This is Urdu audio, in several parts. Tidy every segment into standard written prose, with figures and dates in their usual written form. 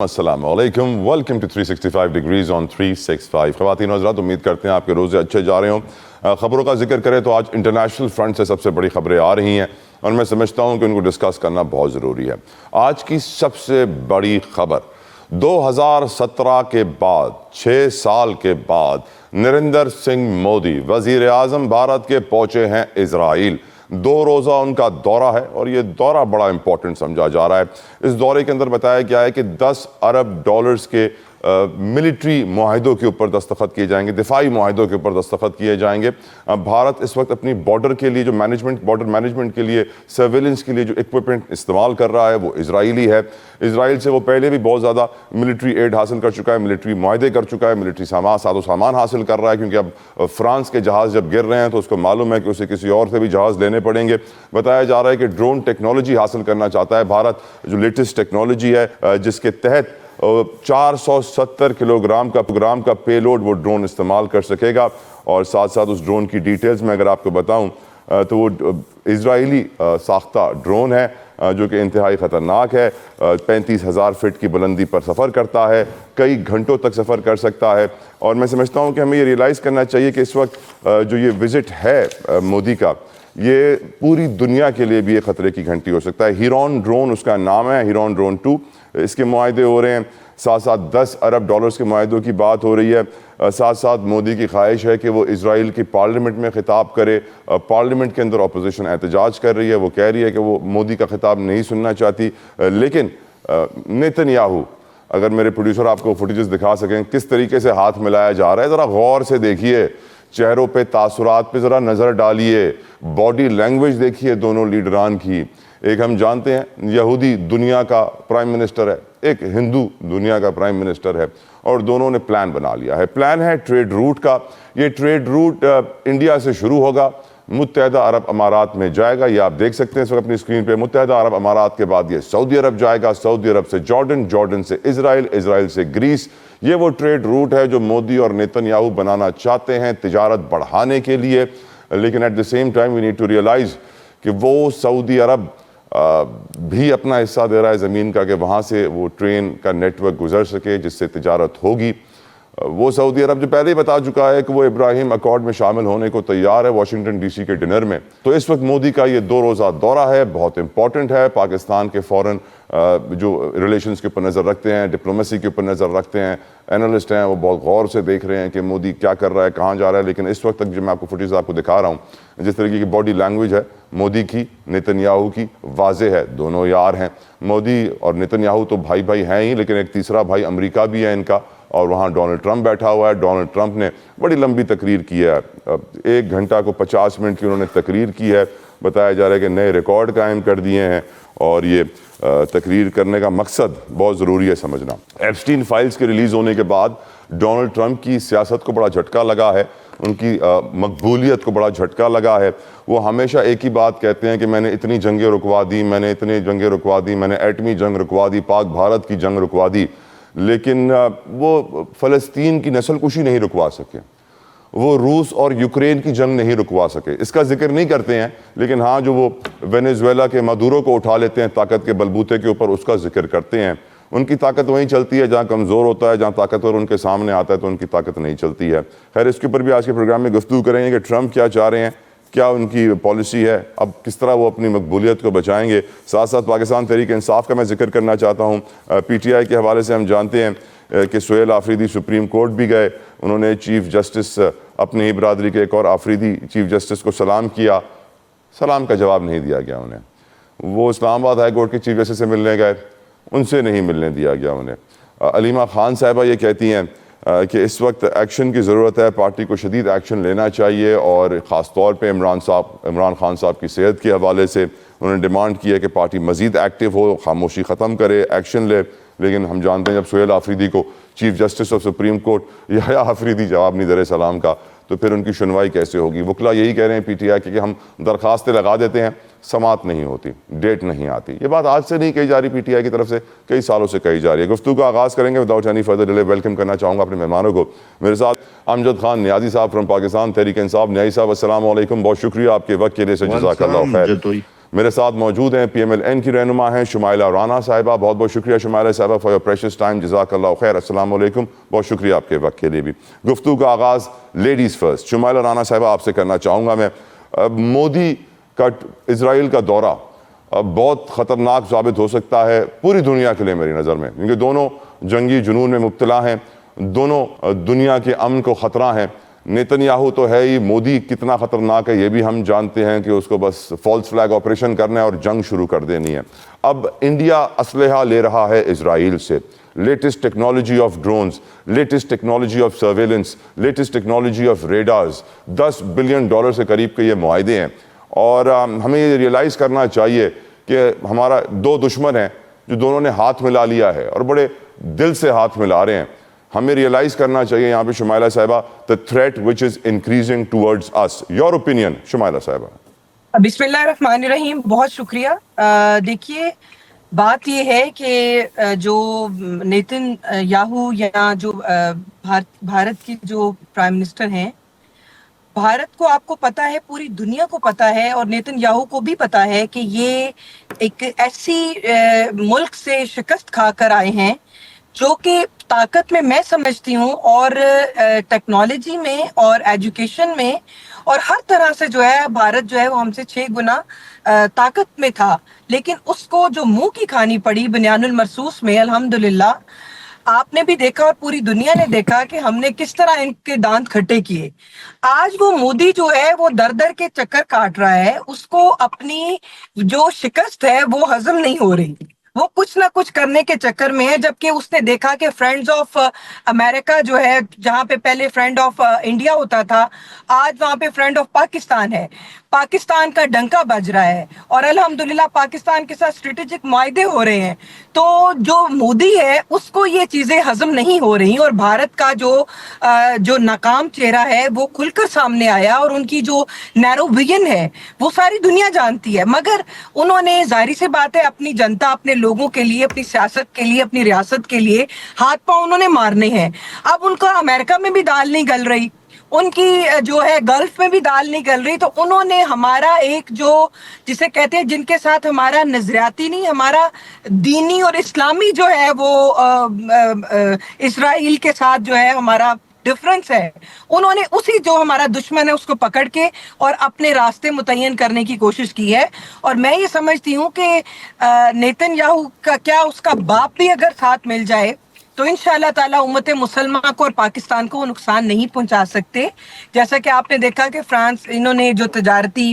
السلام علیکم، ویلکم ٹو 365 ڈگریز آن 365۔ خواتین و حضرات، امید کرتے ہیں آپ کے روزے اچھے جا رہے ہوں۔ خبروں کا ذکر کریں تو آج انٹرنیشنل فرنٹ سے سب سے بڑی خبریں آ رہی ہیں اور میں سمجھتا ہوں کہ ان کو ڈسکس کرنا بہت ضروری ہے۔ آج کی سب سے بڑی خبر 2017 کے بعد 6 سال کے بعد نریندر سنگھ مودی وزیر اعظم بھارت کے پہنچے ہیں اسرائیل۔ 2 روزہ ان کا دورہ ہے اور یہ دورہ بڑا امپورٹنٹ سمجھا جا رہا ہے۔ اس دورے کے اندر بتایا گیا ہے کہ $10 ارب کے ملٹری معاہدوں کے اوپر دستخط کیے جائیں گے، دفاعی معاہدوں کے اوپر دستخط کیے جائیں گے۔ بھارت اس وقت اپنی بارڈر کے لیے جو بارڈر مینجمنٹ کے لیے، سرویلنس کے لیے جو اکوپمنٹ استعمال کر رہا ہے وہ اسرائیلی ہے۔ اسرائیل سے وہ پہلے بھی بہت زیادہ ملٹری ایڈ حاصل کر چکا ہے، ملٹری معاہدے کر چکا ہے، ملٹری ساز و سامان حاصل کر رہا ہے، کیونکہ اب فرانس کے جہاز جب گر رہے ہیں تو اس کو معلوم ہے کہ اسے کسی اور سے بھی جہاز لینے پڑیں گے۔ بتایا جا رہا ہے کہ ڈرون ٹیکنالوجی حاصل کرنا چاہتا ہے بھارت، جو لیٹسٹ ٹیکنالوجی ہے جس کے تحت 470 کلوگرام کا پے لوڈ وہ ڈرون استعمال کر سکے گا۔ اور ساتھ ساتھ اس ڈرون کی ڈیٹیلز میں اگر آپ کو بتاؤں تو وہ اسرائیلی ساختہ ڈرون ہے جو کہ انتہائی خطرناک ہے۔ 35,000 فٹ کی بلندی پر سفر کرتا ہے، کئی گھنٹوں تک سفر کر سکتا ہے۔ اور میں سمجھتا ہوں کہ ہمیں یہ ریئلائز کرنا چاہیے کہ اس وقت جو یہ وزٹ ہے مودی کا، یہ پوری دنیا کے لیے بھی ایک خطرے کی گھنٹی ہو سکتا ہے۔ ہیرون ڈرون اس کا نام ہے، ہیرون ڈرون 2، اس کے معاہدے ہو رہے ہیں۔ ساتھ ساتھ $10 ارب کے معاہدوں کی بات ہو رہی ہے۔ ساتھ ساتھ مودی کی خواہش ہے کہ وہ اسرائیل کی پارلیمنٹ میں خطاب کرے۔ پارلیمنٹ کے اندر اپوزیشن احتجاج کر رہی ہے، وہ کہہ رہی ہے کہ وہ مودی کا خطاب نہیں سننا چاہتی۔ لیکن نیتن یاہو، اگر میرے پروڈیوسر آپ کو فوٹیجز دکھا سکیں کس طریقے سے ہاتھ ملایا جا رہا ہے، ذرا غور سے دیکھیے، چہروں پہ تاثرات پہ ذرا نظر ڈالیے، باڈی لینگویج دیکھیے دونوں لیڈران کی۔ ایک ہم جانتے ہیں یہودی دنیا کا پرائم منسٹر ہے، ایک ہندو دنیا کا پرائم منسٹر ہے، اور دونوں نے پلان بنا لیا ہے۔ پلان ہے ٹریڈ روٹ کا۔ یہ ٹریڈ روٹ انڈیا سے شروع ہوگا، متحدہ عرب امارات میں جائے گا۔ یہ آپ دیکھ سکتے ہیں اس وقت اپنی اسکرین پہ، متحدہ عرب امارات کے بعد یہ سعودی عرب جائے گا، سعودی عرب سے جارڈن، جارڈن سے اسرائیل، اسرائیل سے گریس۔ یہ وہ ٹریڈ روٹ ہے جو مودی اور نیتن یاہو بنانا چاہتے ہیں تجارت بڑھانے کے لیے۔ لیکن at the same time we need to realize کہ وہ سعودی عرب بھی اپنا حصہ دے رہا ہے زمین کا، کہ وہاں سے وہ ٹرین کا نیٹ ورک گزر سکے جس سے تجارت ہوگی۔ وہ سعودی عرب جو پہلے ہی بتا چکا ہے کہ وہ ابراہیم اکارڈ میں شامل ہونے کو تیار ہے واشنگٹن ڈی سی کے ڈنر میں۔ تو اس وقت مودی کا یہ 2 روزہ دورہ ہے، بہت امپورٹنٹ ہے۔ پاکستان کے فورن جو ریلیشنز کے اوپر نظر رکھتے ہیں، ڈپلومیسی کے اوپر نظر رکھتے ہیں، اینالسٹ ہیں، وہ بہت غور سے دیکھ رہے ہیں کہ مودی کیا کر رہا ہے، کہاں جا رہا ہے۔ لیکن اس وقت تک جو میں آپ کو فوٹیج آپ کو دکھا رہا ہوں، جس طریقے کی باڈی لینگویج ہے مودی کی، نیتن یاہو کی، واضح ہے دونوں یار ہیں۔ مودی اور نیتن یاہو تو بھائی بھائی ہیں ہی، لیکن ایک تیسرا بھائی امریکہ بھی ہے ان کا، اور وہاں ڈونلڈ ٹرمپ بیٹھا ہوا ہے۔ ڈونلڈ ٹرمپ نے بڑی لمبی تقریر کی ہے، 1 گھنٹہ کو 50 منٹ کی انہوں نے تقریر کی ہے۔ بتایا جا رہا ہے کہ نئے ریکارڈ قائم کر دیے ہیں، اور یہ تقریر کرنے کا مقصد بہت ضروری ہے سمجھنا۔ ایپسٹین فائلز کے ریلیز ہونے کے بعد ڈونلڈ ٹرمپ کی سیاست کو بڑا جھٹکا لگا ہے، ان کی مقبولیت کو بڑا جھٹکا لگا ہے۔ وہ ہمیشہ ایک ہی بات کہتے ہیں کہ میں نے اتنی جنگیں رکوا دی، میں نے اتنی جنگیں رکوا دی، میں نے ایٹمی جنگ رکوا دی، پاک بھارت کی جنگ رکوا دی، لیکن وہ فلسطین کی نسل کشی نہیں رکوا سکے، وہ روس اور یوکرین کی جنگ نہیں رکوا سکے۔ اس کا ذکر نہیں کرتے ہیں، لیکن ہاں جو وہ وینیزویلا کے مادورو کو اٹھا لیتے ہیں طاقت کے بلبوتے کے اوپر، اس کا ذکر کرتے ہیں۔ ان کی طاقت وہیں چلتی ہے جہاں کمزور ہوتا ہے، جہاں طاقتور ان کے سامنے آتا ہے تو ان کی طاقت نہیں چلتی ہے۔ خیر، اس کے اوپر بھی آج کے پروگرام میں گفتگو کریں گے کہ ٹرمپ کیا چاہ رہے ہیں، کیا ان کی پالیسی ہے، اب کس طرح وہ اپنی مقبولیت کو بچائیں گے۔ ساتھ ساتھ پاکستان تحریک انصاف کا میں ذکر کرنا چاہتا ہوں۔ پی ٹی آئی کے حوالے سے ہم جانتے ہیں کہ سہیل آفریدی سپریم کورٹ بھی گئے، انہوں نے چیف جسٹس اپنی ہی برادری کے ایک اور آفریدی چیف جسٹس کو سلام کیا، سلام کا جواب نہیں دیا گیا انہیں۔ وہ اسلام آباد ہائی کورٹ کے چیف جسٹس سے ملنے گئے، ان سے نہیں ملنے دیا گیا انہیں۔ علیمہ خان صاحبہ یہ کہتی ہیں کہ اس وقت ایکشن کی ضرورت ہے، پارٹی کو شدید ایکشن لینا چاہیے، اور خاص طور پہ عمران خان صاحب کی صحت کے حوالے سے انہوں نے ڈیمانڈ کی ہے کہ پارٹی مزید ایکٹیو ہو، خاموشی ختم کرے، ایکشن لے۔ لیکن ہم جانتے ہیں جب سہیل آفریدی کو chief justice of supreme court Yahya Afridi جواب نہیں دے رہے سلام کا، تو پھر ان کی سنوائی کیسے ہوگی؟ وکلا یہی کہہ رہے ہیں پی ٹی آئی کہ ہم درخواستیں لگا دیتے ہیں، سماعت نہیں ہوتی، ڈیٹ نہیں آتی۔ یہ بات آج سے نہیں کہی جا رہی، پی ٹی آئی کی طرف سے کئی سالوں سے کہی جا رہی ہے۔ گفتگو کا آغاز کریں گے without any further delay. Welcome کرنا چاہوں گا اپنے مہمانوں کو۔ میرے ساتھ امجد خان نیازی صاحب فرام پاکستان تحریک انصاف۔ نیازی صاحب السلام علیکم، بہت شکریہ آپ کے وقت کے لیے، جزاک اللہ خیر۔ میرے ساتھ موجود ہیں PMLN کی رہنما ہیں شمائلہ رانا صاحبہ. بہت بہت شکریہ شمائلہ صاحبہ فار یور پریشیس ٹائم. جزاک اللہ خیر. السلام علیکم. بہت شکریہ آپ کے وقت کے لیے بھی. گفتگو کا آغاز لیڈیز فرسٹ شمائلہ رانا صاحبہ آپ سے کرنا چاہوں گا میں. مودی کا اسرائیل کا دورہ بہت خطرناک ثابت ہو سکتا ہے پوری دنیا کے لیے میری نظر میں, کیونکہ دونوں جنگی جنون میں مبتلا ہیں, دونوں دنیا کے امن کو خطرہ ہیں. نیتن یاہو تو ہے ہی, مودی کتنا خطرناک ہے یہ بھی ہم جانتے ہیں کہ اس کو بس فالس فلیگ آپریشن کرنا ہے اور جنگ شروع کر دینی ہے. اب انڈیا اسلحہ لے رہا ہے اسرائیل سے, latest technology of drones, latest technology of surveillance, latest technology of radars. $10 billion سے قریب کے یہ معاہدے ہیں, اور ہمیں یہ ریئلائز کرنا چاہیے کہ ہمارا دو دشمن ہیں جو دونوں نے ہاتھ ملا لیا ہے اور بڑے دل سے ہاتھ ملا رہے ہیں. ہمیں ریئلائز کرنا چاہیے یہاں پہ شمائلہ صاحبہ the threat which is increasing towards us. Your opinion Shumaila صاحبہ. بسم اللہ الرحمن الرحیم. بہت شکریہ. دیکھیے بات یہ ہے کہ جو نیتن یاہو یا جو بھارت کی جو پرائم منسٹر ہیں, بھارت کو آپ کو پتا ہے, پوری دنیا کو پتا ہے, اور نیتن یاہو کو بھی پتا ہے کہ یہ ایک ایسی ملک سے شکست کھا کر آئے ہیں جو کہ طاقت میں سمجھتی ہوں, اور ٹیکنالوجی میں اور ایجوکیشن میں اور ہر طرح سے جو ہے بھارت جو ہے وہ ہم سے 6 گنا طاقت میں تھا, لیکن اس کو جو منہ کی کھانی پڑی بنیان المرصوص میں. الحمدللہ آپ نے بھی دیکھا اور پوری دنیا نے دیکھا کہ ہم نے کس طرح ان کے دانت کھٹے کیے. آج وہ مودی جو ہے وہ در در کے چکر کاٹ رہا ہے, اس کو اپنی جو شکست ہے وہ ہضم نہیں ہو رہی, وہ کچھ نہ کچھ کرنے کے چکر میں ہے. جبکہ اس نے دیکھا کہ فرینڈز آف امریکہ جو ہے, جہاں پہ پہلے فرینڈ آف انڈیا ہوتا تھا, آج وہاں پہ فرینڈ آف پاکستان ہے. پاکستان کا ڈنکا بج رہا ہے اور الحمدللہ پاکستان کے ساتھ اسٹریٹجک معاہدے ہو رہے ہیں. تو جو مودی ہے اس کو یہ چیزیں ہضم نہیں ہو رہی, اور بھارت کا جو ناکام چہرہ ہے وہ کھل کر سامنے آیا, اور ان کی جو نیرو ویژن ہے وہ ساری دنیا جانتی ہے. مگر انہوں نے ظاہری سی بات ہے اپنی جنتا, اپنے لوگوں کے لیے, اپنی سیاست کے لیے, اپنی ریاست کے لیے ہاتھ پاؤں انہوں نے مارنے ہیں. اب ان کا امریکہ میں بھی دال نہیں گل رہی, ان کی جو ہے گلف میں بھی دال نہیں گل رہی, تو انہوں نے ہمارا ایک جو جسے کہتے ہیں جن کے ساتھ ہمارا نظریاتی نہیں, ہمارا دینی اور اسلامی جو ہے وہ اسرائیل کے ساتھ جو ہے ہمارا ڈفرنس ہے, انہوں نے اسی جو ہمارا دشمن ہے اس کو پکڑ کے اور اپنے راستے متعین کرنے کی کوشش کی ہے. اور میں یہ سمجھتی ہوں کہ نیتن یاہو کا کیا, اس کا باپ بھی اگر ساتھ مل جائے تو انشاءاللہ تعالی امت مسلمہ کو اور پاکستان کو وہ نقصان نہیں پہنچا سکتے. جیسا کہ آپ نے دیکھا کہ فرانس, انہوں نے جو تجارتی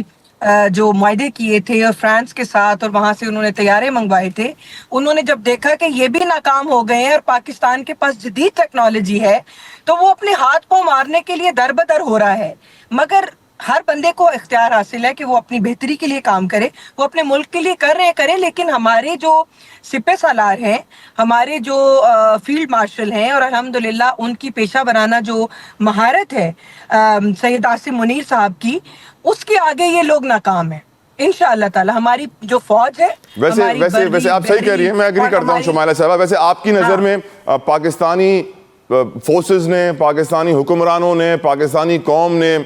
جو معاہدے کیے تھے اور فرانس کے ساتھ, اور وہاں سے انہوں نے طیارے منگوائے تھے, انہوں نے جب دیکھا کہ یہ بھی ناکام ہو گئے ہیں اور پاکستان کے پاس جدید ٹیکنالوجی ہے, تو وہ اپنے ہاتھ پاؤں مارنے کے لیے در بدر ہو رہا ہے. مگر ہر بندے کو اختیار حاصل ہے کہ وہ اپنی بہتری کے لیے کام کرے, وہ اپنے ملک کے لیے کر رہے ہیں کریں, لیکن ہمارے جو سپہ سالار ہیں, ہمارے جو فیلڈ مارشل ہیں, اور الحمدللہ ان کی پیشہ ورانہ جو مہارت ہے سید عاصم منیر صاحب کی, اس کے آگے یہ لوگ ناکام ہیں. انشاءاللہ تعالی ہماری جو فوج ہے, ویسے آپ صحیح کہہ رہی ہیں, میں ایگری کرتا ہوں شمائلہ صاحبہ. ویسے آپ کی نظر میں پاکستانی فورسز نے, پاکستانی حکمرانوں نے, پاکستانی قوم نے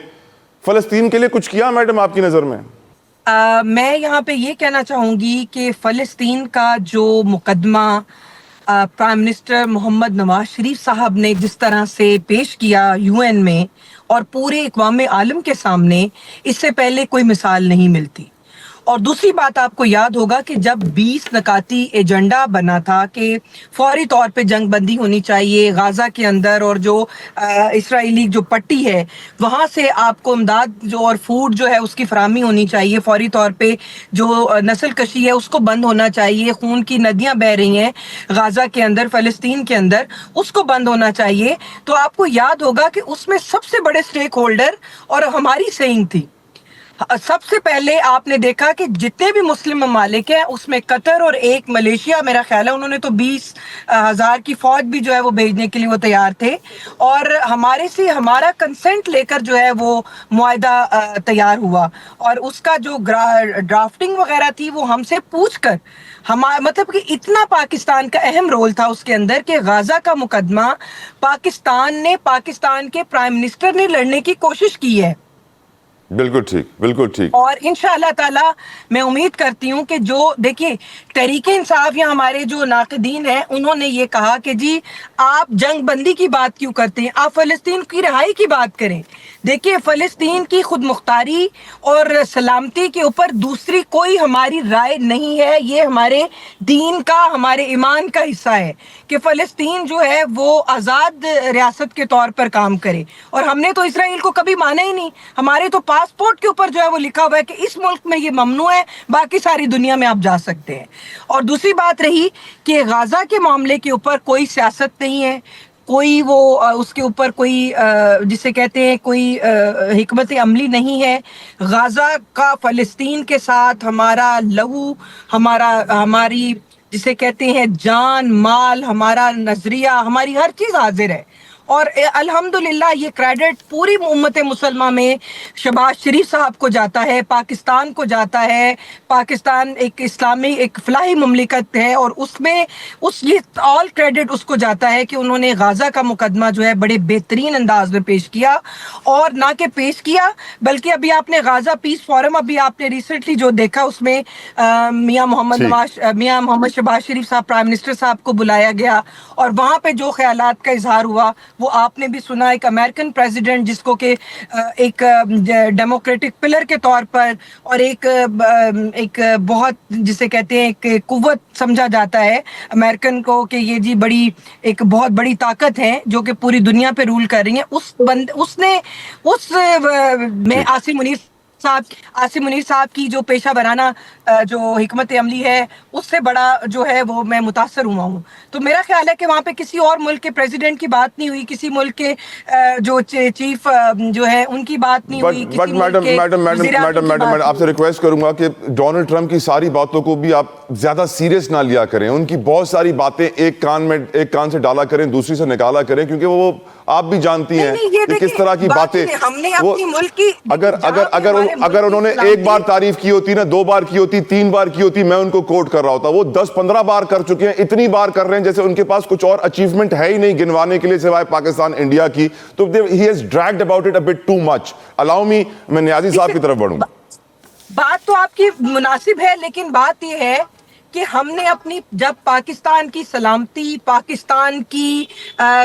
فلسطین کے لیے کچھ کیا میڈم آپ کی نظر میں؟ میں یہاں پہ یہ کہنا چاہوں گی کہ فلسطین کا جو مقدمہ پرائم منسٹر محمد نواز شریف صاحب نے جس طرح سے پیش کیا UN میں اور پورے اقوام عالم کے سامنے, اس سے پہلے کوئی مثال نہیں ملتی. اور دوسری بات آپ کو یاد ہوگا کہ جب 20 نکاتی ایجنڈا بنا تھا کہ فوری طور پہ جنگ بندی ہونی چاہیے غازہ کے اندر, اور جو اسرائیلی جو پٹی ہے وہاں سے آپ کو امداد جو اور فوڈ جو ہے اس کی فراہمی ہونی چاہیے فوری طور پہ, جو نسل کشی ہے اس کو بند ہونا چاہیے, خون کی ندیاں بہہ رہی ہیں غازہ کے اندر, فلسطین کے اندر, اس کو بند ہونا چاہیے. تو آپ کو یاد ہوگا کہ اس میں سب سے بڑے سٹیک ہولڈر اور ہماری سینگ تھی. سب سے پہلے آپ نے دیکھا کہ جتنے بھی مسلم ممالک ہیں اس میں قطر اور ایک ملیشیا میرا خیال ہے, انہوں نے تو 20,000 کی فوج بھی جو ہے وہ بھیجنے کے لیے وہ تیار تھے, اور ہمارے سے ہمارا کنسنٹ لے کر جو ہے وہ معاہدہ تیار ہوا, اور اس کا جو ڈرافٹنگ وغیرہ تھی وہ ہم سے پوچھ کر, مطلب کہ اتنا پاکستان کا اہم رول تھا اس کے اندر کہ غازہ کا مقدمہ پاکستان نے, پاکستان کے پرائم منسٹر نے لڑنے کی کوشش کی ہے. بالکل ٹھیک، بالکل ٹھیک. اور انشاءاللہ تعالی میں امید کرتی ہوں کہ جو دیکھیے تحریک انصاف یا ہمارے جو ناقدین ہیں انہوں نے یہ کہا کہ جی آپ جنگ بندی کی بات کیوں کرتے ہیں, آپ فلسطین کی رہائی کی بات کریں. دیکھیے فلسطین کی خود مختاری اور سلامتی کے اوپر دوسری کوئی ہماری رائے نہیں ہے. یہ ہمارے دین کا, ہمارے ایمان کا حصہ ہے کہ فلسطین جو ہے وہ آزاد ریاست کے طور پر کام کرے. اور ہم نے تو اسرائیل کو کبھی مانا ہی نہیں. ہمارے تو پاسپورٹ کے اوپر جو ہے وہ لکھا ہوا ہے کہ اس ملک میں یہ ممنوع ہے, باقی ساری دنیا میں آپ جا سکتے ہیں. اور دوسری بات رہی کہ غزہ کے معاملے کے اوپر کوئی سیاست نہیں ہے, کوئی وہ اس کے اوپر کوئی جسے کہتے ہیں کوئی حکمت عملی نہیں ہے. غزہ کا فلسطین کے ساتھ ہمارا لہو, ہماری جسے کہتے ہیں جان مال, ہمارا نظریہ, ہماری ہر چیز حاضر ہے. اور الحمدللہ یہ کریڈٹ پوری امت مسلمہ میں شہباز شریف صاحب کو جاتا ہے, پاکستان کو جاتا ہے. پاکستان ایک اسلامی ایک فلاحی مملکت ہے اور اس میں یہ آل کریڈٹ اس کو جاتا ہے کہ انہوں نے غزہ کا مقدمہ جو ہے بڑے بہترین انداز میں پیش کیا. اور نہ کہ پیش کیا بلکہ ابھی آپ نے غزہ پیس فورم ابھی آپ نے ریسنٹلی جو دیکھا اس میں میاں محمد شہباز شریف صاحب پرائم منسٹر صاحب کو بلایا گیا اور وہاں پہ جو خیالات کا اظہار ہوا وہ آپ نے بھی سنا. ایک امریکن پریزیڈنٹ جس کو کہ ایک ڈیموکریٹک پلر کے طور پر اور ایک بہت جسے کہتے ہیں ایک قوت سمجھا جاتا ہے امریکن کو کہ یہ جی بڑی ایک بہت بڑی طاقت ہے جو کہ پوری دنیا پہ رول کر رہی ہیں, اس نے میں عاصم منیر صاحب کی جو پیشہ ورانہ جو حکمت عملی ہے اس سے بڑا جو ہے وہ میں متاثر ہوا ہوں. تو میرا خیال ہے کہ وہاں پہ کسی اور ملک کے پریزیڈنٹ کی بات نہیں ہوئی, کسی ملک کے جو چیف جو ہے ان کی بات نہیں ہوئی, بٹ میڈم آپ سے ریکویسٹ کروں گا کہ ڈونلڈ ٹرمپ کی ساری باتوں کو بھی آپ زیادہ سیریس نہ لیا کریں. ان کی بہت ساری باتیں ایک کان سے ڈالا کریں, دوسری سے نکالا کریں, کیونکہ وہ آپ بھی جانتی ہیں کہ کس طرح کی باتیں ہم نے اپنی ملک کی اگر انہوں نے ایک بار تعریف کی ہوتی نا, 2 بار کی ہوتی, 3 بار کی ہوتی, میں ان کو کوٹ کر رہا ہوتا. وہ 10-15 بار کر چکے ہیں, اتنی بار کر رہے ہیں جیسے ان کے پاس کچھ اور اچیومنٹ ہے ہی نہیں گنوانے کے لیے سوائے پاکستان انڈیا کی. تو he has dragged about it a bit too much. allow me میں نیازی صاحب کی طرف بڑھوں. بات تو آپ کی مناسب ہے لیکن بات یہ ہے کہ ہم نے اپنی جب پاکستان کی سلامتی, پاکستان کی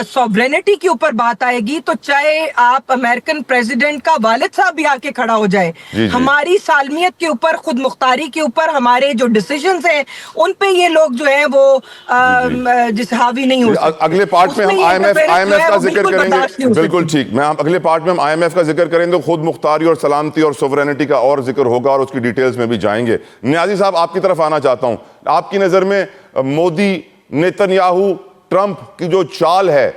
سوورینٹی کے اوپر بات آئے گی تو چاہے آپ امریکن پریزیڈنٹ کا والد صاحب بھی آ کے کھڑا ہو جائے, ہماری سالمیت کے اوپر, خود مختاری کے اوپر ہمارے جو ڈیسیژنز ہیں ان پہ یہ لوگ جو ہیں وہ جس حاوی نہیں ہو سکتے. اگلے پارٹ میں ہم آئی ایم ایف کا ذکر کریں گے. بالکل ٹھیک, میں اگلے پارٹ میں ہم آئی ایم ایف کا ذکر کریں گے, خود مختاری اور سلامتی اور سوورینٹی کا اور ذکر ہوگا اور اس کی ڈیٹیلز میں بھی جائیں گے. نیازی صاحب آپ کی طرف آنا چاہتا ہوں. آپ کی نظر میں مودی, نیتن ٹرمپ کی جو چال ہے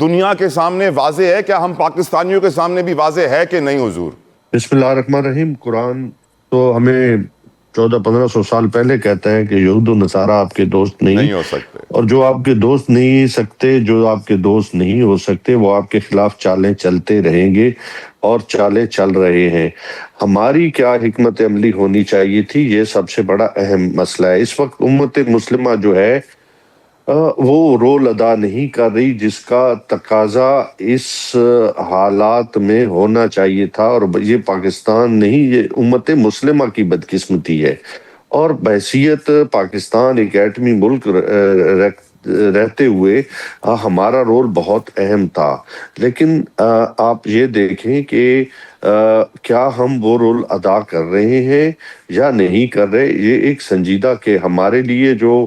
دنیا کے سامنے واضح ہے, کیا ہم پاکستانیوں کے سامنے بھی واضح ہے کہ نہیں حضور؟ بسم اللہ الرحمن الرحیم. قرآن تو ہمیں 1400-1500 سال پہلے کہتا ہے کہ یہود و نصارہ آپ کے دوست نہیں ہو سکتے, اور جو آپ کے دوست نہیں سکتے, جو آپ کے دوست نہیں ہو سکتے, وہ آپ کے خلاف چالیں چلتے رہیں گے اور چالیں چل رہے ہیں. ہماری کیا حکمت عملی ہونی چاہیے تھی, یہ سب سے بڑا اہم مسئلہ ہے. اس وقت امت مسلمہ جو ہے وہ رول ادا نہیں کر رہی جس کا تقاضا اس حالات میں ہونا چاہیے تھا, اور یہ پاکستان نہیں, یہ امت مسلمہ کی بدقسمتی ہے. اور بحیثیت پاکستان ایک ایٹمی ملک رہتے ہوئے ہمارا رول بہت اہم تھا, لیکن آپ یہ دیکھیں کہ کیا ہم وہ رول ادا کر رہے ہیں یا نہیں کر رہے. یہ ایک سنجیدہ کہ ہمارے لیے جو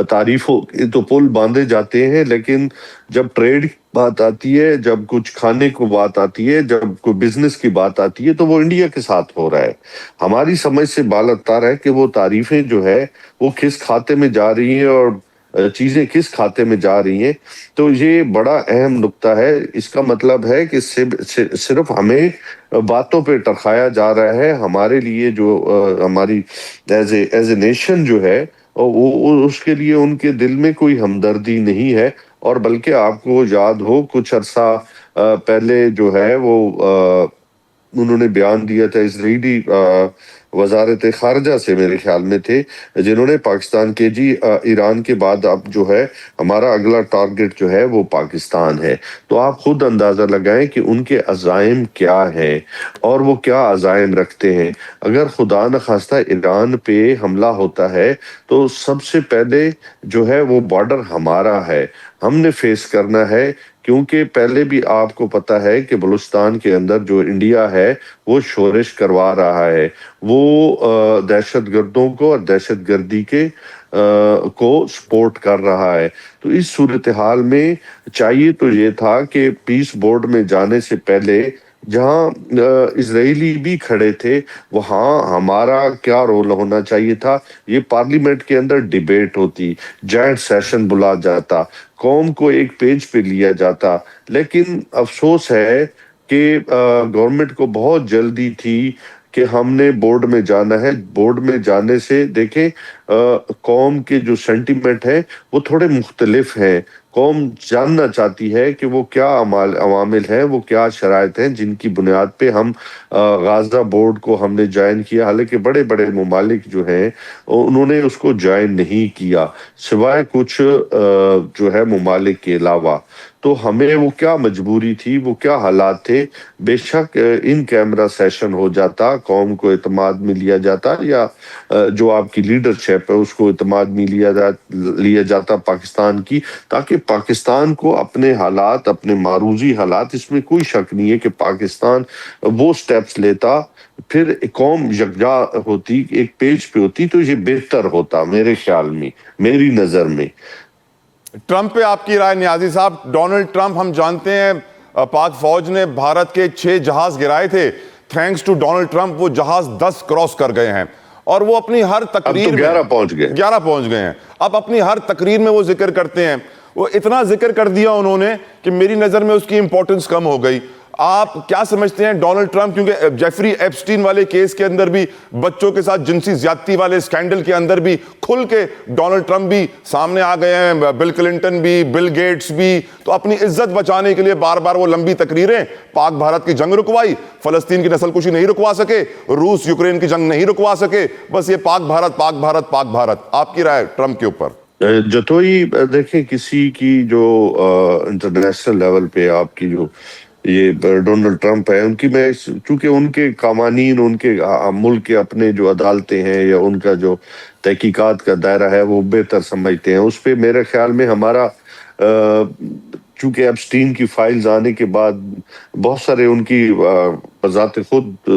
تعریفوں کے تو پل باندھے جاتے ہیں, لیکن جب ٹریڈ کی بات آتی ہے, جب کچھ کھانے کو بات آتی ہے, جب کوئی بزنس کی بات آتی ہے تو وہ انڈیا کے ساتھ ہو رہا ہے. ہماری سمجھ سے بالاتر ہے کہ وہ تعریفیں جو ہے وہ کس کھاتے میں جا رہی ہیں اور چیزیں کس کھاتے میں جا رہی ہیں. تو یہ بڑا اہم نقطہ ہے. اس کا مطلب ہے کہ صرف ہمیں باتوں پہ ٹرکایا جا رہا ہے. ہمارے لیے جو ہماری ایز اے نیشن جو ہے وہ اس کے لیے ان کے دل میں کوئی ہمدردی نہیں ہے. اور بلکہ آپ کو یاد ہو کچھ عرصہ پہلے جو ہے وہ انہوں نے بیان دیا تھا, اسرائیلی وزارت خارجہ سے میرے خیال میں تھے، جنہوں نے پاکستان کے ایران کے بعد اب جو ہے ہمارا اگلا ٹارگٹ جو ہے وہ پاکستان ہے. تو آپ خود اندازہ لگائیں کہ ان کے عزائم کیا ہیں اور وہ کیا عزائم رکھتے ہیں. اگر خدا نخواستہ ایران پہ حملہ ہوتا ہے تو سب سے پہلے جو ہے وہ بارڈر ہمارا ہے، ہم نے فیس کرنا ہے، کیونکہ پہلے بھی آپ کو پتہ ہے کہ بلوچستان کے اندر جو انڈیا ہے وہ شورش کروا رہا ہے، وہ دہشت گردوں کو اور دہشت گردی کے کو سپورٹ کر رہا ہے. تو اس صورتحال میں چاہیے تو یہ تھا کہ پیس بورڈ میں جانے سے پہلے جہاں اسرائیلی بھی کھڑے تھے وہاں ہمارا کیا رول ہونا چاہیے تھا. یہ پارلیمنٹ کے اندر ڈیبیٹ ہوتی، جوائنٹ سیشن بلا جاتا، قوم کو ایک پیج پہ لیا جاتا. لیکن افسوس ہے کہ گورنمنٹ کو بہت جلدی تھی کہ ہم نے بورڈ میں جانا ہے. بورڈ میں جانے سے دیکھیں قوم کے جو سینٹیمنٹ ہے وہ تھوڑے مختلف ہیں. قوم جاننا چاہتی ہے کہ وہ کیا عوامل ہیں، وہ کیا شرائط ہیں جن کی بنیاد پہ ہم غازہ بورڈ کو ہم نے جوائن کیا. حالانکہ بڑے بڑے ممالک جو ہیں انہوں نے اس کو جوائن نہیں کیا سوائے کچھ جو ہے ممالک کے علاوہ. تو ہمیں وہ کیا مجبوری تھی، وہ کیا حالات تھے. بے شک ان کیمرہ سیشن ہو جاتا، قوم کو اعتماد میں لیا جاتا، یا جو آپ کی لیڈرشپ ہے اس کو اعتماد میں لیا جاتا پاکستان کی، تاکہ پاکستان کو اپنے حالات، اپنے معروضی حالات، اس میں کوئی شک نہیں ہے کہ پاکستان وہ سٹیپس لیتا، پھر قوم یکجا ہوتی، ایک پیج پہ ہوتی، تو یہ بہتر ہوتا میرے خیال میں، میری نظر میں. ٹرمپ پہ آپ کی رائے نیازی صاحب. ڈونلڈ ٹرمپ ہم جانتے ہیں پاک فوج نے بھارت کے 6 جہاز گرائے تھے. تھینکس ٹو ڈونلڈ ٹرمپ وہ جہاز 10 کراس کر گئے ہیں اور وہ اپنی ہر تقریر میں 11 پہنچ گئے ہیں. اب اپنی ہر تقریر میں وہ ذکر کرتے ہیں، وہ اتنا ذکر کر دیا انہوں نے کہ میری نظر میں اس کی امپورٹنس کم ہو گئی. آپ کیا سمجھتے ہیں ڈونلڈ ٹرمپ، کیونکہ جیفری ایپسٹین والے کیس کے اندر بھی، بچوں کے ساتھ جنسی زیادتی والے اسکینڈل کے اندر بھی کھل کے ڈونلڈ ٹرمپ بھی سامنے آ گئے ہیں، بل کلنٹن بھی، بل گیٹس بھی. تو اپنی عزت بچانے کے لیے بار بار وہ لمبی تقریریں، پاک بھارت کی جنگ رکوائی، فلسطین کی نسل کشی نہیں رکوا سکے، روس یوکرین کی جنگ نہیں رکوا سکے، بس یہ پاک بھارت پاک بھارت پاک بھارت. آپ کی رائے ٹرمپ کے اوپر؟ جتوئی دیکھیں کسی کی جو انٹرنیشنل لیول پہ آپ کی جو یہ ڈونلڈ ٹرمپ ہے، ان کی میں چونکہ ان کے قوانین، ان کے ملک کے اپنے جو عدالتیں ہیں یا ان کا جو تحقیقات کا دائرہ ہے وہ بہتر سمجھتے ہیں. اس پہ میرے خیال میں ہمارا چونکہ ایپسٹین کی فائلز آنے کے بعد بہت سارے ان کی بذات خود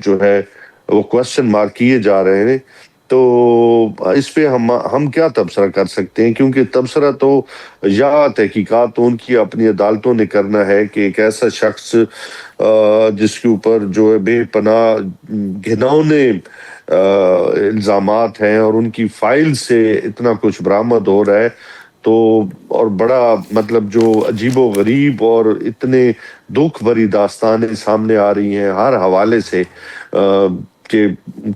جو ہے وہ کوسچن مارک کیے جا رہے ہیں. تو اس پہ ہم کیا تبصرہ کر سکتے ہیں، کیونکہ تبصرہ تو یا تحقیقات تو ان کی اپنی عدالتوں نے کرنا ہے کہ ایک ایسا شخص جس کے اوپر جو ہے بے پناہ گھناؤنے الزامات ہیں اور ان کی فائل سے اتنا کچھ برآمد ہو رہا ہے، تو اور بڑا مطلب جو عجیب و غریب اور اتنے دکھ بھری داستانیں سامنے آ رہی ہیں ہر حوالے سے، کہ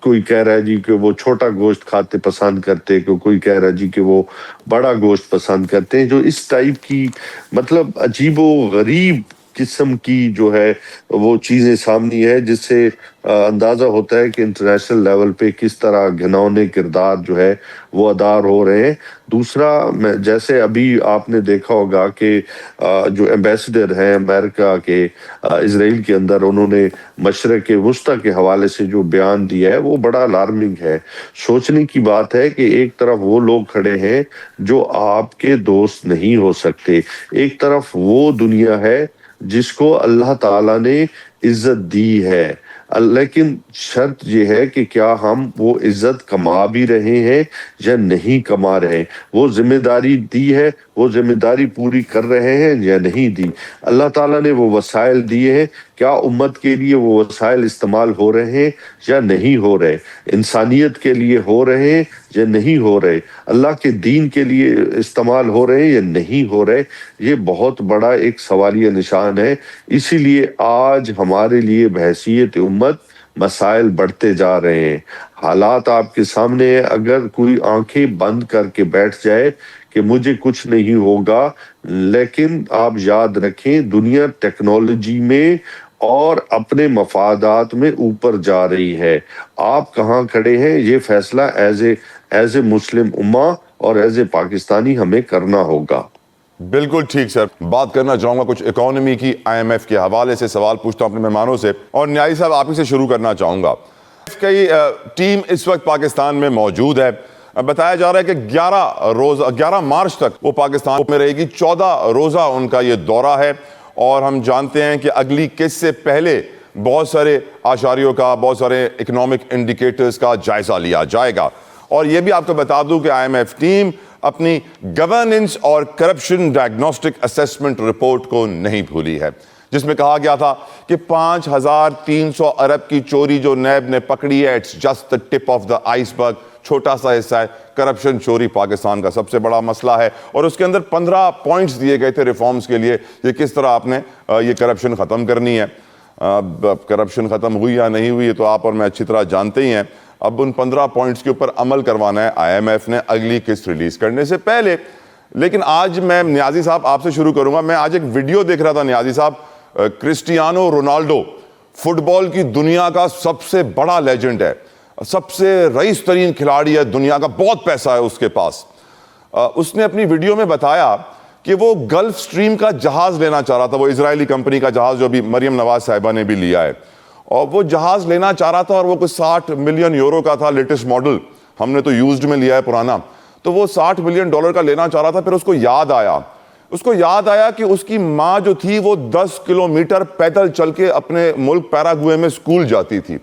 کوئی کہہ رہا ہے جی کہ وہ چھوٹا گوشت کھاتے پسند کرتے، کوئی کہہ رہا ہے جی کہ وہ بڑا گوشت پسند کرتے ہیں. جو اس ٹائپ کی مطلب عجیب و غریب قسم کی جو ہے وہ چیزیں سامنے ہے، جس سے اندازہ ہوتا ہے کہ انٹرنیشنل لیول پہ کس طرح گھناؤنے کردار جو ہے وہ ادا ہو رہے ہیں. دوسرا، جیسے ابھی آپ نے دیکھا ہوگا کہ جو ایمبیسڈر ہیں امریکہ کے اسرائیل کے اندر، انہوں نے مشرق وسطیٰ کے حوالے سے جو بیان دیا ہے وہ بڑا الارمنگ ہے. سوچنے کی بات ہے کہ ایک طرف وہ لوگ کھڑے ہیں جو آپ کے دوست نہیں ہو سکتے، ایک طرف وہ دنیا ہے جس کو اللہ تعالیٰ نے عزت دی ہے، لیکن شرط یہ ہے کہ کیا ہم وہ عزت کما بھی رہے ہیں یا نہیں کما رہے ہیں. وہ ذمہ داری دی ہے، وہ ذمہ داری پوری کر رہے ہیں یا نہیں دی. اللہ تعالیٰ نے وہ وسائل دیے ہیں، کیا امت کے لیے وہ وسائل استعمال ہو رہے ہیں یا نہیں ہو رہے، انسانیت کے لیے ہو رہے ہیں یا نہیں ہو رہے، اللہ کے دین کے لیے استعمال ہو رہے ہیں یا نہیں ہو رہے. یہ بہت بڑا ایک سوالیہ نشان ہے. اسی لیے آج ہمارے لیے بحیثیت امت مسائل بڑھتے جا رہے ہیں. حالات آپ کے سامنے ہے. اگر کوئی آنکھیں بند کر کے بیٹھ جائے کہ مجھے کچھ نہیں ہوگا، لیکن آپ یاد رکھیں دنیا ٹیکنالوجی میں اور اپنے مفادات میں اوپر جا رہی ہے. آپ کہاں کھڑے ہیں یہ فیصلہ ایز اے مسلم امہ اور ایز اے پاکستانی ہمیں کرنا ہوگا. بالکل ٹھیک سر. بات کرنا چاہوں گا کچھ اکانومی کی IMF کے حوالے سے. سوال پوچھتا ہوں اپنے مہمانوں سے اور نیازی صاحب آپ ہی سے شروع کرنا چاہوں گا. کی ٹیم اس وقت پاکستان میں موجود ہے. بتایا جا رہا ہے کہ 11 مارچ تک وہ پاکستان میں رہے گی. 14 روزہ ان کا یہ دورہ ہے اور ہم جانتے ہیں کہ اگلی قسط سے پہلے بہت سارے اشاریوں کا, بہت سارے اکنامک انڈیکیٹرز کا جائزہ لیا جائے گا. اور یہ بھی آپ کو بتا دوں کہ IMF ٹیم اپنی گورننس اور کرپشن ڈائگنوسٹک اسیسمنٹ رپورٹ کو نہیں بھولی ہے, جس میں کہا گیا تھا کہ 5300 ارب کی چوری جو نیب نے پکڑی ہے, it's just the tip of the iceberg, چھوٹا سا حصہ ہے. کرپشن چوری پاکستان کا سب سے بڑا مسئلہ ہے اور اس کے اندر 15 پوائنٹس دیے گئے تھے ریفارمز کے لیے, یہ کس طرح آپ نے یہ کرپشن ختم کرنی ہے. کرپشن ختم ہوئی یا نہیں ہوئی تو آپ اور میں اچھی طرح جانتے ہی ہیں. اب ان 15 پوائنٹس کے اوپر عمل کروانا ہے IMF نے اگلی قسط ریلیز کرنے سے پہلے. لیکن آج میں نیازی صاحب آپ سے شروع کروں گا. میں آج ایک ویڈیو دیکھ رہا تھا نیازی صاحب, کرسٹیانو رونالڈو فٹ بال کی دنیا کا سب سے بڑا لیجنڈ ہے, سب سے رئیس ترین کھلاڑی ہے دنیا کا, بہت پیسہ ہے اس کے پاس. اس نے اپنی ویڈیو میں بتایا کہ وہ گلف سٹریم کا جہاز لینا چاہ رہا تھا, وہ اسرائیلی کمپنی کا جہاز جو ابھی مریم نواز صاحبہ نے بھی لیا ہے, اور وہ جہاز لینا چاہ رہا تھا اور وہ کچھ 60 ملین یورو کا تھا, لیٹسٹ ماڈل, ہم نے تو یوزڈ میں لیا ہے پرانا. تو وہ $60 ملین کا لینا چاہ رہا تھا. پھر اس کو یاد آیا کہ اس کی ماں جو تھی وہ 10 کلومیٹر پیدل چل کے اپنے ملک پیراگوئے میں اسکول جاتی تھی.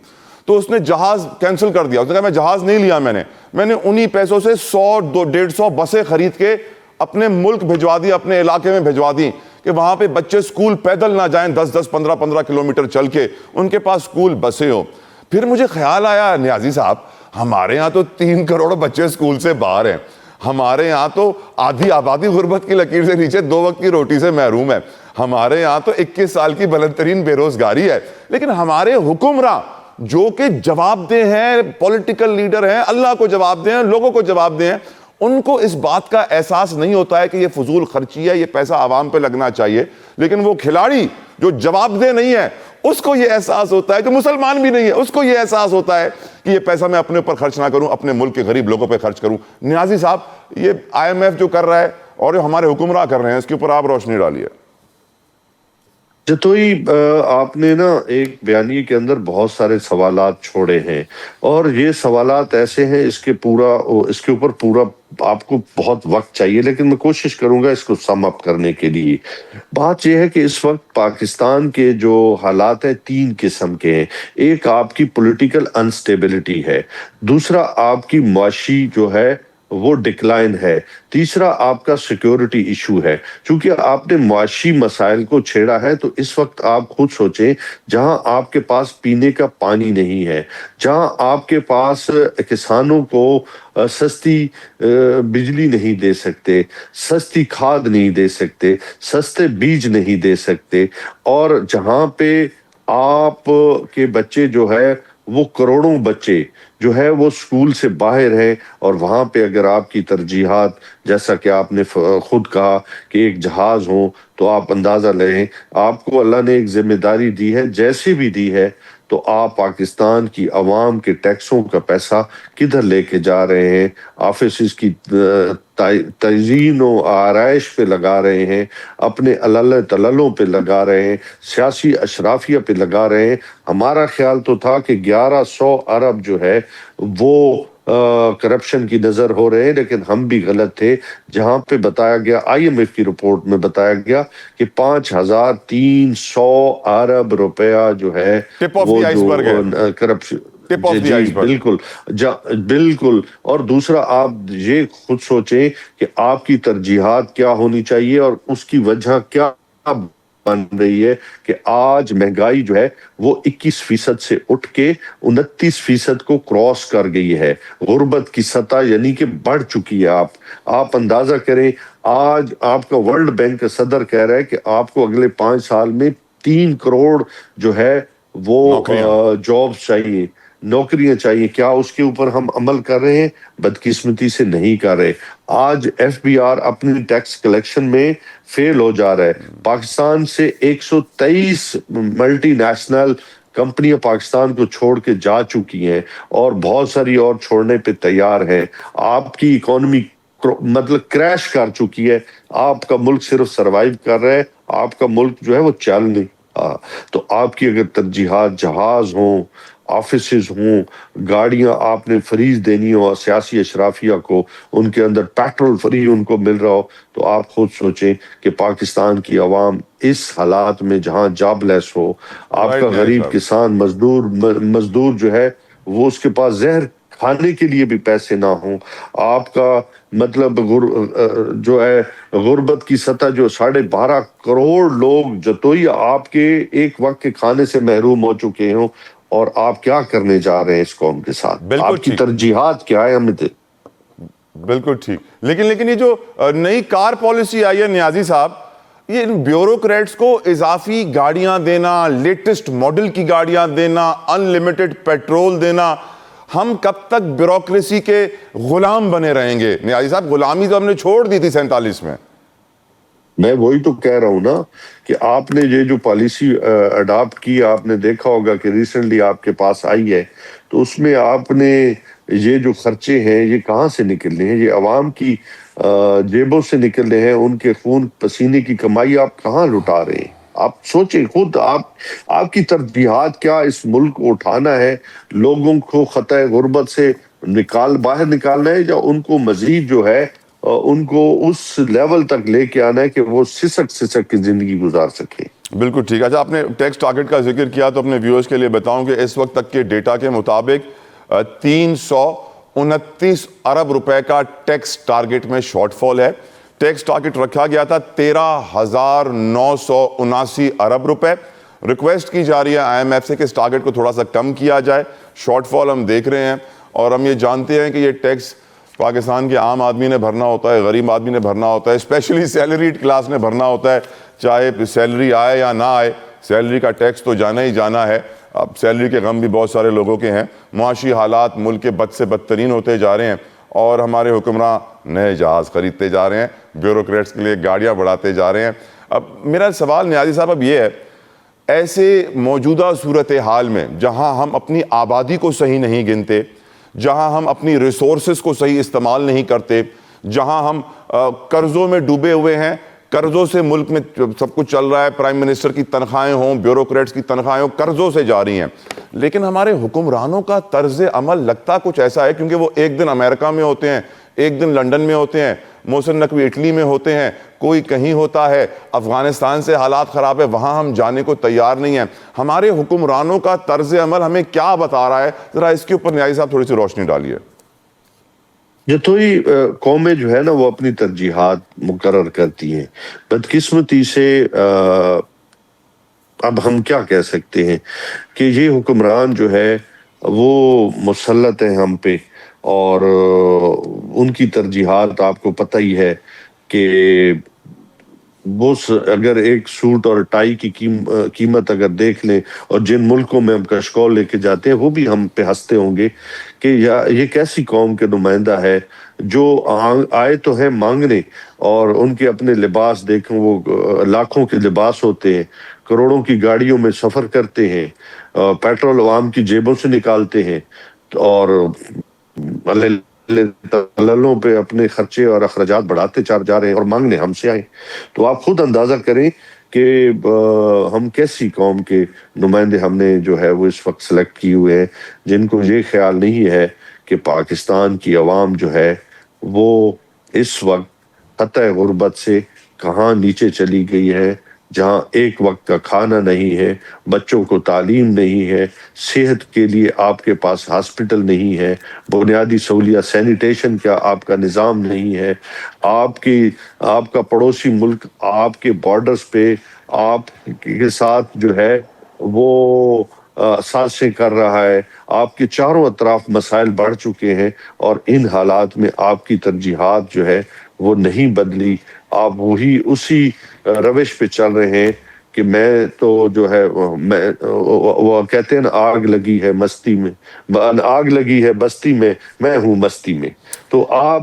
تو اس نے جہاز کینسل کر دیا. اس نے کہا میں جہاز نہیں لیا, میں نے انہی پیسوں سے 100-150 بسیں خرید کے اپنے ملک بھجوا دی, اپنے علاقے میں بھجوا دی کہ وہاں پہ بچے اسکول پیدل نہ جائیں 10-10 15-15 کلومیٹر چل کے, ان کے پاس اسکول بسیں ہوں. پھر مجھے خیال آیا نیازی صاحب, ہمارے ہاں تو 3 کروڑ بچے اسکول سے باہر ہیں, ہمارے یہاں تو آدھی آبادی غربت کی لکیر سے نیچے 2 وقت کی روٹی سے محروم ہے, ہمارے یہاں تو 21 سال کی بلند ترین بے روزگاری ہے. لیکن ہمارے حکمراں جو کہ جواب دہ ہیں, پولیٹیکل لیڈر ہیں, اللہ کو جواب دیں, لوگوں کو جواب دیں, ان کو اس بات کا احساس نہیں ہوتا ہے کہ یہ فضول خرچی ہے, یہ پیسہ عوام پہ لگنا چاہیے. لیکن وہ کھلاڑی جو جواب دہ نہیں ہے اس کو یہ احساس ہوتا ہے, جو مسلمان بھی نہیں ہے اس کو یہ احساس ہوتا ہے کہ یہ پیسہ میں اپنے اوپر خرچ نہ کروں, اپنے ملک کے غریب لوگوں پہ خرچ کروں. نیازی صاحب, یہ IMF جو کر رہا ہے اور جو ہمارے حکمراں کر رہے ہیں, اس کے اوپر آپ روشنی ڈالیے. جتوئی آپ نے نا ایک بیانیے کے اندر بہت سارے سوالات چھوڑے ہیں, اور یہ سوالات ایسے ہیں اس کے اوپر پورا آپ کو بہت وقت چاہیے, لیکن میں کوشش کروں گا اس کو سم اپ کرنے کے لیے. بات یہ ہے کہ اس وقت پاکستان کے جو حالات ہیں 3 قسم کے ہیں. ایک آپ کی پولیٹیکل انسٹیبلٹی ہے, دوسرا آپ کی معاشی جو ہے وہ ڈکلائن ہے, تیسرا آپ کا سیکیورٹی ایشو ہے. چونکہ آپ نے معاشی مسائل کو چھیڑا ہے تو اس وقت آپ خود سوچیں, جہاں آپ کے پاس پینے کا پانی نہیں ہے, جہاں آپ کے پاس کسانوں کو سستی بجلی نہیں دے سکتے, سستی کھاد نہیں دے سکتے, سستے بیج نہیں دے سکتے, اور جہاں پہ آپ کے بچے جو ہے وہ کروڑوں بچے جو ہے وہ اسکول سے باہر ہیں, اور وہاں پہ اگر آپ کی ترجیحات جیسا کہ آپ نے خود کہا کہ ایک جہاز ہو, تو آپ اندازہ لیں آپ کو اللہ نے ایک ذمہ داری دی ہے, جیسی بھی دی ہے, تو آپ پاکستان کی عوام کے ٹیکسوں کا پیسہ کدھر لے کے جا رہے ہیں؟ آفیسز کی تزئین و آرائش پہ لگا رہے ہیں, اپنے علل تللوں پہ لگا رہے ہیں, سیاسی اشرافیہ پہ لگا رہے ہیں. ہمارا خیال تو تھا کہ 1100 ارب جو ہے وہ کرپشن کی نظر ہو رہے ہیں, لیکن ہم بھی غلط تھے. جہاں پہ بتایا گیا IMF کی رپورٹ میں بتایا گیا کہ 5300 ارب روپیہ جو ہے وہ جو کرپشن, جی بالکل بالکل. اور دوسرا آپ یہ خود سوچیں کہ آپ کی ترجیحات کیا ہونی چاہیے, اور اس کی وجہ کیا بن رہی ہے کہ آج مہنگائی جو ہے وہ 21% سے اٹھ کے 29% کو کراس کر گئی ہے. غربت کی سطح یعنی کہ بڑھ چکی ہے. آپ اندازہ کریں, آج آپ کا ورلڈ بینک کا صدر کہہ رہا ہے کہ آپ کو اگلے 5 سال میں 3 کروڑ جو ہے وہ جابز چاہیے. نوکریاں چاہیے، کیا اس کے اوپر ہم عمل کر رہے ہیں؟ بدقسمتی سے نہیں کر رہے۔ آج ایف بی آر اپنی ٹیکس کلیکشن میں فیل ہو جا رہا ہے۔ پاکستان سے 123 ملٹی نیشنل کمپنیاں پاکستان کو چھوڑ کے جا چکی ہیں اور بہت ساری اور چھوڑنے پہ تیار ہیں۔ آپ کی اکانومی مطلب کریش کر چکی ہے، آپ کا ملک صرف سروائیو کر رہا ہے، آپ کا ملک جو ہے وہ چل نہیں۔ تو آپ کی اگر ترجیحات جہاز ہوں، آفیسز ہوں، گاڑیاں آپ نے فریز دینی ہو سیاسی اشرافیہ کو، ان کے اندر پیٹرول فری ان کو مل رہا ہو، تو آپ خود سوچیں کہ پاکستان کی عوام اس حالات میں جہاں جاب لیس ہو، آپ کا غریب کسان مزدور جو ہے وہ اس کے پاس زہر کھانے کے لیے بھی پیسے نہ ہوں، آپ کا مطلب جو ہے غربت کی سطح جو 12.5 کروڑ لوگ جتوئی آپ کے ایک وقت کے کھانے سے محروم ہو چکے ہوں، اور آپ کیا کرنے جا رہے ہیں اس قوم کے ساتھ؟ آپ کی ترجیحات کیا ہے؟ ہمیں بالکل ٹھیک، لیکن یہ جو نئی کار پالیسی آئی ہے نیازی صاحب، یہ بیوروکریٹس کو اضافی گاڑیاں دینا، لیٹسٹ ماڈل کی گاڑیاں دینا، ان لمیٹڈ پیٹرول دینا، ہم کب تک بیوروکریسی کے غلام بنے رہیں گے؟ نیازی صاحب، غلامی تو ہم نے چھوڑ دی تھی 47 میں وہی تو کہہ رہا ہوں نا کہ آپ نے یہ جو پالیسی اڈاپٹ کی، آپ نے دیکھا ہوگا کہ ریسنٹلی آپ کے پاس آئی ہے، تو اس میں آپ نے یہ جو خرچے ہیں یہ کہاں سے نکلنے ہیں؟ یہ عوام کی جیبوں سے نکل رہے ہیں، ان کے خون پسینے کی کمائی آپ کہاں لٹا رہے ہیں؟ آپ سوچیں خود، آپ کی ترجیحات کیا؟ اس ملک کو اٹھانا ہے، لوگوں کو خطۂ غربت سے باہر نکالنا ہے، یا ان کو مزید جو ہے ان کو اس لیول تک لے کے آنا ہے کہ وہ سسک کی زندگی گزار سکے؟ بالکل ٹھیک ہے۔ اچھا، آپ نے ٹیکس ٹارگٹ کا ذکر کیا تو اپنے ویورز کے لیے بتاؤں کہ اس وقت تک کے ڈیٹا کے مطابق 329 ارب روپے کا ٹیکس ٹارگٹ میں short fall. Tax target رکھا گیا تھا 13,979 ارب روپے۔ ریکویسٹ کی جا رہی ہے آئی ایم ایف سے کہ اس ٹارگٹ کو تھوڑا سا کم کیا جائے۔ شارٹ فال ہم دیکھ رہے ہیں، اور ہم یہ جانتے ہیں کہ یہ ٹیکس پاکستان کے عام آدمی نے بھرنا ہوتا ہے، غریب آدمی نے بھرنا ہوتا ہے، اسپیشلی سیلریڈ کلاس نے بھرنا ہوتا ہے، چاہے سیلری آئے یا نہ آئے، سیلری کا ٹیکس تو جانا ہی جانا ہے۔ اب سیلری کے غم بھی بہت سارے لوگوں کے ہیں۔ معاشی حالات ملک کے بد سے بدترین ہوتے جا رہے ہیں، اور ہمارے حکمراں نئے جہاز خریدتے جا رہے ہیں، بیوروکریٹس کے لیے گاڑیاں بڑھاتے جا رہے ہیں۔ اب میرا سوال نیازی صاحب اب یہ ہے، ایسے موجودہ صورتحال میں جہاں ہم اپنی آبادی کو صحیح نہیں گنتے، جہاں ہم اپنی ریسورسز کو صحیح استعمال نہیں کرتے، جہاں ہم قرضوں میں ڈوبے ہوئے ہیں، قرضوں سے ملک میں سب کچھ چل رہا ہے، پرائم منسٹر کی تنخواہیں ہوں، بیوروکریٹس کی تنخواہیں ہوں، قرضوں سے جاری ہیں، لیکن ہمارے حکمرانوں کا طرز عمل لگتا کچھ ایسا ہے، کیونکہ وہ ایک دن امریکہ میں ہوتے ہیں، ایک دن لنڈن میں ہوتے ہیں، محسن نقوی اٹلی میں ہوتے ہیں، کوئی کہیں ہوتا ہے، افغانستان سے حالات خراب ہے، وہاں ہم جانے کو تیار نہیں ہیں۔ ہمارے حکمرانوں کا طرز عمل ہمیں کیا بتا رہا ہے؟ ذرا اس کے اوپر نیازی صاحب تھوڑی سی روشنی ڈالیے۔ جتوئی قومیں جو ہے نا وہ اپنی ترجیحات مقرر کرتی ہیں، بدقسمتی سے اب ہم کیا کہہ سکتے ہیں کہ یہ حکمران جو ہے وہ مسلط ہیں ہم پہ، اور ان کی ترجیحات آپ کو پتہ ہی ہے کہ وہ اگر ایک سوٹ اور ٹائی کی قیمت اگر دیکھ لیں، اور جن ملکوں میں ہم کشکول لے کے جاتے ہیں وہ بھی ہم پہ ہنستے ہوں گے کہ یہ کیسی قوم کے نمائندہ ہے جو آئے تو ہے مانگنے، اور ان کے اپنے لباس دیکھیں، وہ لاکھوں کے لباس ہوتے ہیں، کروڑوں کی گاڑیوں میں سفر کرتے ہیں، پیٹرول عوام کی جیبوں سے نکالتے ہیں، اور تللوں پہ اپنے خرچے اور اخراجات بڑھاتے جا رہے ہیں، اور مانگنے ہم سے آئے۔ تو آپ خود اندازہ کریں کہ ہم کیسی قوم کے نمائندے ہم نے جو ہے وہ اس وقت سلیکٹ کیے ہوئے ہیں، جن کو یہ خیال نہیں ہے کہ پاکستان کی عوام جو ہے وہ اس وقت خطۂ غربت سے کہاں نیچے چلی گئی ہے، جہاں ایک وقت کا کھانا نہیں ہے، بچوں کو تعلیم نہیں ہے، صحت کے لیے آپ کے پاس ہاسپٹل نہیں ہے، بنیادی سہولیات سینیٹیشن کا آپ کا نظام نہیں ہے، آپ کا پڑوسی ملک آپ کے بارڈرز پہ آپ کے ساتھ جو ہے وہ سازشیں کر رہا ہے، آپ کے چاروں اطراف مسائل بڑھ چکے ہیں، اور ان حالات میں آپ کی ترجیحات جو ہے وہ نہیں بدلی، آپ وہی اسی روش پہ چل رہے ہیں کہ میں تو جو ہے وہ کہتے ہیں نا آگ لگی ہے مستی میں، آگ لگی ہے بستی میں ہوں مستی میں. تو آپ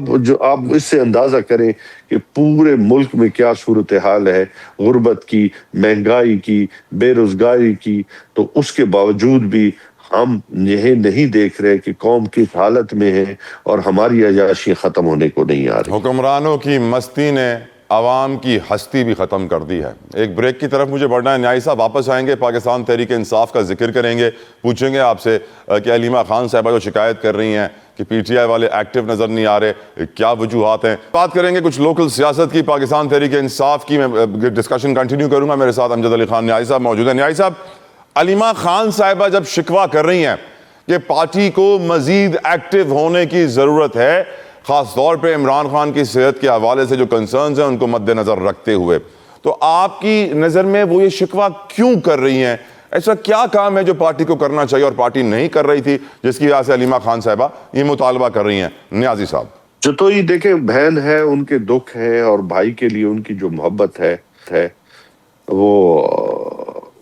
اس سے اندازہ کریں کہ پورے ملک میں کیا صورتحال ہے، غربت کی، مہنگائی کی، بے روزگاری کی. تو اس کے باوجود بھی ہم یہ نہیں دیکھ رہے کہ قوم کس حالت میں ہے اور ہماری عیاشی ختم ہونے کو نہیں آ رہی. حکمرانوں کی مستی نے عوام کی ہستی بھی ختم کر دی ہے. ایک بریک کی طرف مجھے بڑھنا ہے. نیائی صاحب واپس آئیں گے، پاکستان تحریک انصاف کا ذکر کریں گے، پوچھیں گے آپ سے کہ علیمہ خان صاحبہ جو شکایت کر رہی ہیں کہ پی ٹی آئی والے ایکٹیو نظر نہیں آ رہے، کیا وجوہات ہیں. بات کریں گے کچھ لوکل سیاست کی، پاکستان تحریک انصاف کی. میں ڈسکشن کنٹینیو کروں گا. میرے ساتھ امجد علی خان نیائی صاحب موجود ہیں. نیائی صاحب، علیمہ خان صاحبہ جب شکوہ کر رہی ہیں کہ پارٹی کو مزید ایکٹیو ہونے کی ضرورت ہے، خاص طور پہ عمران خان کی صحت کے حوالے سے جو کنسرنز ہیں ان کو مد نظر رکھتے ہوئے، تو آپ کی نظر میں وہ یہ شکوہ کیوں کر رہی ہیں؟ ایسا کیا کام ہے جو پارٹی کو کرنا چاہیے اور پارٹی نہیں کر رہی تھی، جس کی وجہ سے علیمہ خان صاحبہ یہ مطالبہ کر رہی ہیں؟ نیازی صاحب. جو تو یہ دیکھیں، بہن ہے، ان کے دکھ ہیں، اور بھائی کے لیے ان کی جو محبت ہے وہ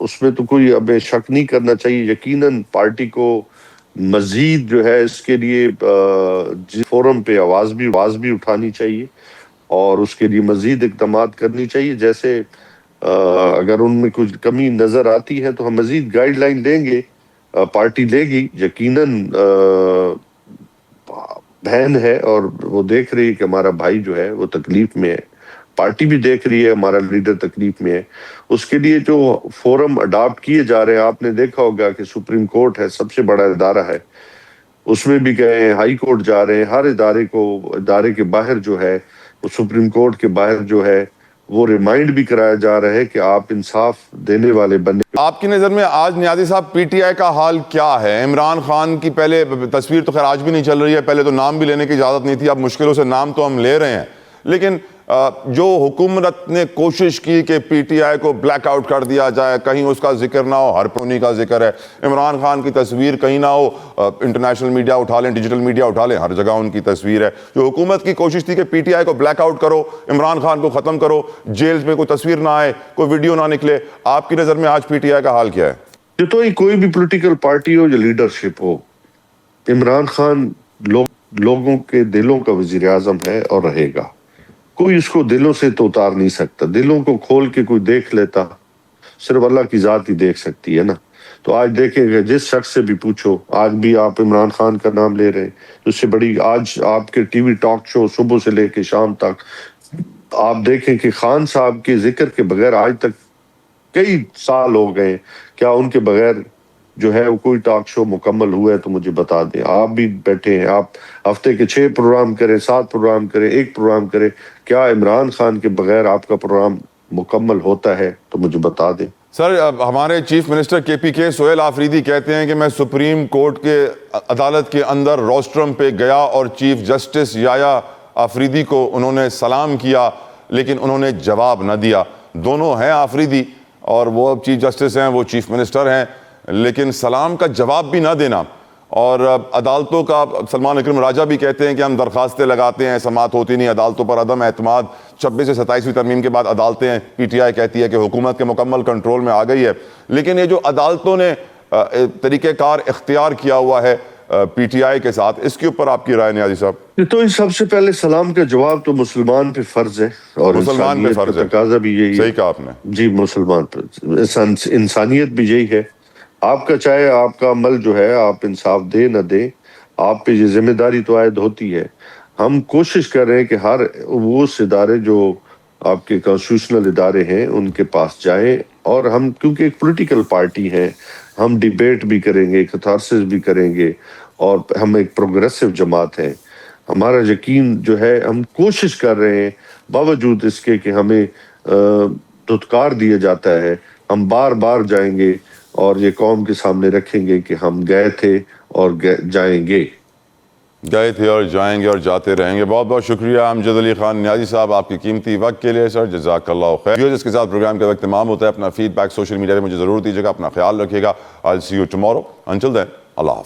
اس میں تو کوئی اب شک نہیں کرنا چاہیے. یقیناً پارٹی کو مزید جو ہے اس کے لیے فورم پہ آواز بھی اٹھانی چاہیے اور اس کے لیے مزید اقدامات کرنی چاہیے. جیسے اگر ان میں کچھ کمی نظر آتی ہے تو ہم مزید گائیڈ لائن لیں گے، پارٹی لے گی. یقیناً بہن ہے اور وہ دیکھ رہی ہے کہ ہمارا بھائی جو ہے وہ تکلیف میں ہے، پارٹی بھی دیکھ رہی ہے ہمارا لیڈر تکلیف میں ہے. اس کے لیے جو فورم اڈاپٹ کیے جا رہے ہیں، آپ نے دیکھا ہوگا کہ سپریم کورٹ ہے، سب سے بڑا ادارہ ہے، اس میں بھی گئے ہیں، ہائی کورٹ جا رہے ہیں. ہر ادارے کے باہر جو ہے وہ سپریم کورٹ کے باہر جو ہے وہ ریمائنڈ بھی کرایا جا رہا ہے کہ آپ انصاف دینے والے بنے. آپ کی نظر میں آج نیازی صاحب پی ٹی آئی کا حال کیا ہے؟ عمران خان کی پہلے تصویر تو خیر آج بھی نہیں چل رہی ہے، پہلے تو نام بھی لینے کی اجازت نہیں تھی، اب مشکلوں سے نام تو ہم لے رہے ہیں، لیکن جو حکومت نے کوشش کی کہ پی ٹی آئی کو بلیک آؤٹ کر دیا جائے، کہیں اس کا ذکر نہ ہو، ہر پرونی کا ذکر ہے، عمران خان کی تصویر کہیں نہ ہو، انٹرنیشنل میڈیا اٹھا لیں، ڈیجیٹل میڈیا اٹھا لیں، ہر جگہ ان کی تصویر ہے. جو حکومت کی کوشش تھی کہ پی ٹی آئی کو بلیک آؤٹ کرو، عمران خان کو ختم کرو، جیلز میں کوئی تصویر نہ آئے، کوئی ویڈیو نہ نکلے، آپ کی نظر میں آج پی ٹی آئی کا حال کیا ہے؟ یہ تو کوئی بھی پولیٹیکل پارٹی ہو یا لیڈرشپ ہو، عمران خان لوگوں کے دلوں کا وزیر اعظم ہے اور رہے گا. کوئی اس کو دلوں سے تو اتار نہیں سکتا. دلوں کو کھول کے کوئی دیکھ لیتا، صرف اللہ کی ذات ہی دیکھ سکتی ہے نا. تو آج دیکھیں گے، جس شخص سے بھی پوچھو، آج بھی آپ عمران خان کا نام لے رہے ہیں، اس سے بڑی آج آپ کے ٹی وی ٹاک شو صبح سے لے کے شام تک آپ دیکھیں کہ خان صاحب کے ذکر کے بغیر آج تک کئی سال ہو گئے، کیا ان کے بغیر جو ہے وہ کوئی ٹاک شو مکمل ہوا ہے تو مجھے بتا دیں. آپ بھی بیٹھے ہیں، آپ ہفتے کے 6 پروگرام کریں، 7 پروگرام کریں، 1 پروگرام کریں، کیا عمران خان کے بغیر آپ کا پروگرام مکمل ہوتا ہے تو مجھے بتا دیں. سر، ہمارے چیف منسٹر کے پی کے سہیل آفریدی کہتے ہیں کہ میں سپریم کورٹ کے عدالت کے اندر روسٹرم پہ گیا اور چیف جسٹس یایا آفریدی کو انہوں نے سلام کیا، لیکن انہوں نے جواب نہ دیا. دونوں ہیں آفریدی اور وہ چیف جسٹس ہیں، وہ چیف منسٹر ہیں، لیکن سلام کا جواب بھی نہ دینا. اور عدالتوں کا سلمان اکرم راجہ بھی کہتے ہیں کہ ہم درخواستیں لگاتے ہیں، سماعت ہوتی نہیں، عدالتوں پر عدم اعتماد. 26 سے 27ویں ترمیم کے بعد عدالتیں، پی ٹی آئی کہتی ہے کہ حکومت کے مکمل کنٹرول میں آ گئی ہے، لیکن یہ جو عدالتوں نے طریقہ کار اختیار کیا ہوا ہے پی ٹی آئی کے ساتھ، اس کے اوپر آپ کی رائے نیازی صاحب؟ تو سب سے پہلے سلام کا جواب تو مسلمان پہ فرض ہے اور مسلمان پہ فرض ہے، تقاضا بھی یہی ہے. صحیح کہا آپ نے جی، مسلمان پہ انسانیت بھی یہی ہے. آپ کا چاہے آپ کا عمل جو ہے آپ انصاف دے نہ دے، آپ پہ یہ ذمہ داری تو عائد ہوتی ہے. ہم کوشش کر رہے ہیں کہ ہر وہ ادارے جو آپ کے کانسٹیٹیوشنل ادارے ہیں ان کے پاس جائیں، اور ہم کیونکہ ایک پولیٹیکل پارٹی ہے، ہم ڈیبیٹ بھی کریں گے، کتھارسس بھی کریں گے، اور ہم ایک پروگریسو جماعت ہیں. ہمارا یقین جو ہے، ہم کوشش کر رہے ہیں باوجود اس کے کہ ہمیں دھتکار دیا جاتا ہے، ہم بار بار جائیں گے اور یہ قوم کے سامنے رکھیں گے کہ ہم گئے تھے اور جائیں گے. گئے تھے اور جائیں گے اور جاتے رہیں گے. بہت بہت شکریہ امجد علی خان نیازی صاحب آپ کی قیمتی وقت کے لیے. سر جزاک اللہ خیر. جس کے ساتھ پروگرام کا وقت تمام ہوتا ہے. اپنا فیڈ بیک سوشل میڈیا پہ مجھے ضرور دیجیے گا. اپنا خیال رکھیے گا. I'll see you tomorrow. Until then, اللہ حافظ.